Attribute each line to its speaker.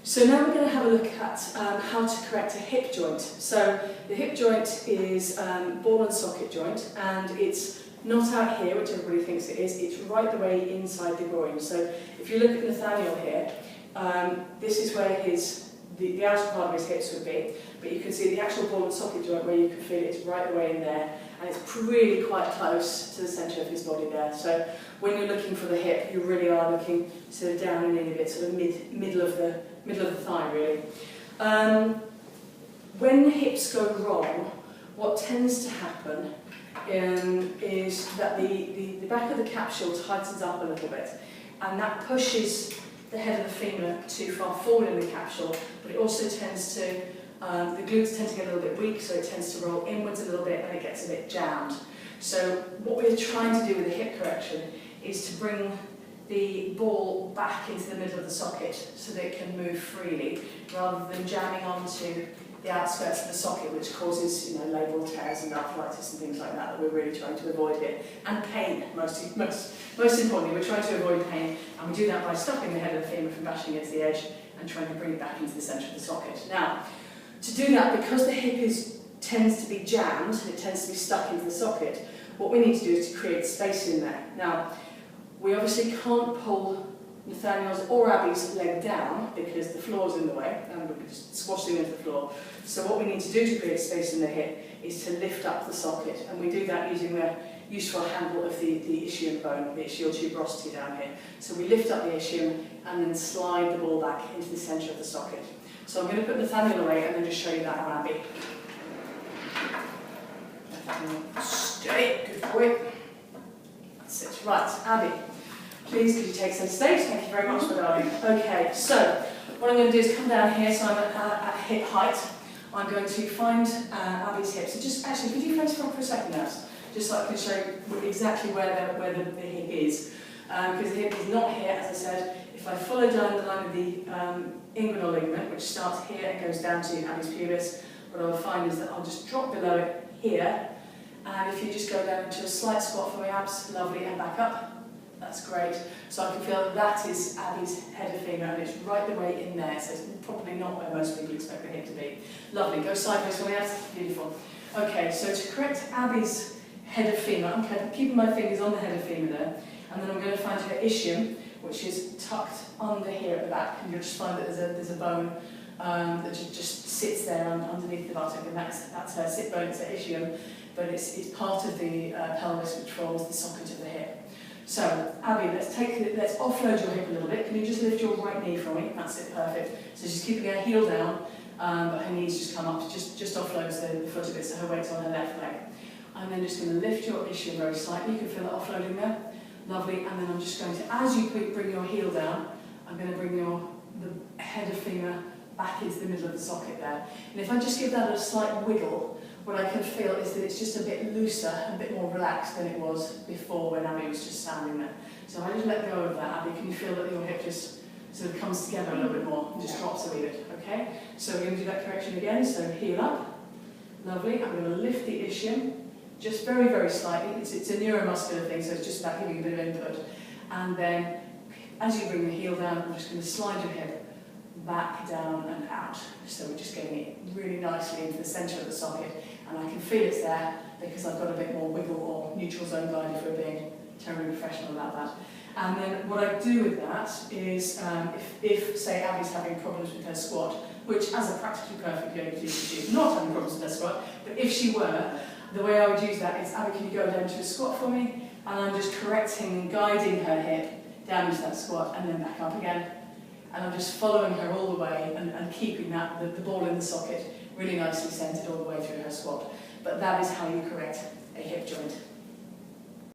Speaker 1: So now we're going to have a look at how to correct a hip joint. So the hip joint is ball and socket joint, and it's not out here, which everybody thinks it is. It's right the way inside the groin. So if you look at Nathaniel here, this is where the outer part of his hips would be, but you can see the actual ball and socket joint where you can feel it is right the way in there, and it's really quite close to the centre of his body there. So when you're looking for the hip, you really are looking sort of down and in a bit, sort of middle of the thigh, really. When hips go wrong, what tends to happen is that the back of the capsule tightens up a little bit, and that pushes the head of the femur too far forward in the capsule, but it also tends to, the glutes tend to get a little bit weak, so it tends to roll inwards a little bit and it gets a bit jammed. So what we're trying to do with the hip correction is to bring the ball back into the middle of the socket so that it can move freely, rather than jamming onto the outskirts of the socket, which causes, labral tears and arthritis and things like that we're really trying to avoid here. And pain, most importantly, we're trying to avoid pain, and we do that by stopping the head of the femur from bashing against the edge and trying to bring it back into the centre of the socket. Now, to do that, because the hip tends to be jammed, it tends to be stuck into the socket, what we need to do is to create space in there. Now, we obviously can't pull Nathaniel's or Abby's leg down because the floor's in the way and we'll be just squashing into the floor. So what we need to do to create space in the hip is to lift up the socket, and we do that using the useful handle of the ischium bone, the ischial tuberosity down here. So we lift up the ischium and then slide the ball back into the centre of the socket. So I'm going to put Nathaniel away and then just show you that on Abby. Nathaniel, stay, good boy. That's it. Right, Abby. Please, could you take centre stage? Thank you very much, my darling. Okay, so what I'm going to do is come down here, so I'm at hip height. I'm going to find Abby's hips. So just actually, could you face front for a second, nurse? Just so I can show you exactly where the hip is. Because the hip is not here, as I said. If I follow down the line of the inguinal ligament, which starts here and goes down to Abby's pubis, what I'll find is that I'll just drop below it here. And if you just go down into a slight squat for my abs, lovely, and back up. That's great. So I can feel that is Abby's head of femur, and it's right the way in there, so it's probably not where most people expect the hip to be. Lovely. Go sideways for my abs. Beautiful. Okay, so to correct Abby's head of femur, I'm keeping my fingers on the head of femur there, and then I'm going to find her ischium, which is tucked under here at the back, and you'll just find that there's a bone that just sits there underneath the buttock, and that's her sit bone, it's her ischium, but it's part of the pelvis which follows the socket of the hip. So, Abby, let's offload your hip a little bit. Can you just lift your right knee for me? That's it, perfect. So she's keeping her heel down, but her knees just come up, just offloads the foot a bit, so her weight's on her left leg. I'm then just going to lift your ischium very slightly. You can feel it offloading there. Lovely. And then I'm just going to, as you bring your heel down, I'm going to bring the head of femur back into the middle of the socket there. And if I just give that a slight wiggle, what I can feel is that it's just a bit looser, a bit more relaxed than it was before when Abby was just standing there. So I just let go of that, Abby. Can you feel that your hip just sort of comes together a little bit more and just drops a wee bit, okay? So we're going to do that correction again, so heel up. Lovely. I'm going to lift the ischium, just very, very slightly. It's a neuromuscular thing, so it's just about giving a bit of input. And then, as you bring the heel down, I'm just going to slide your hip back, down and out. So we're just getting it really nicely into the centre of the socket, and I can feel it's there because I've got a bit more wiggle or neutral zone glide if we're being terribly professional about that. And then what I do with that is, if say Abby's having problems with her squat, which as a practically perfect yoga teacher she's not having problems with her squat, but if she were, the way I would use that is, Abby, can you go down to a squat for me? And I'm just correcting and guiding her hip down into that squat and then back up again. And I'm just following her all the way and keeping the ball in the socket really nicely centred all the way through her squat. But that is how you correct a hip joint.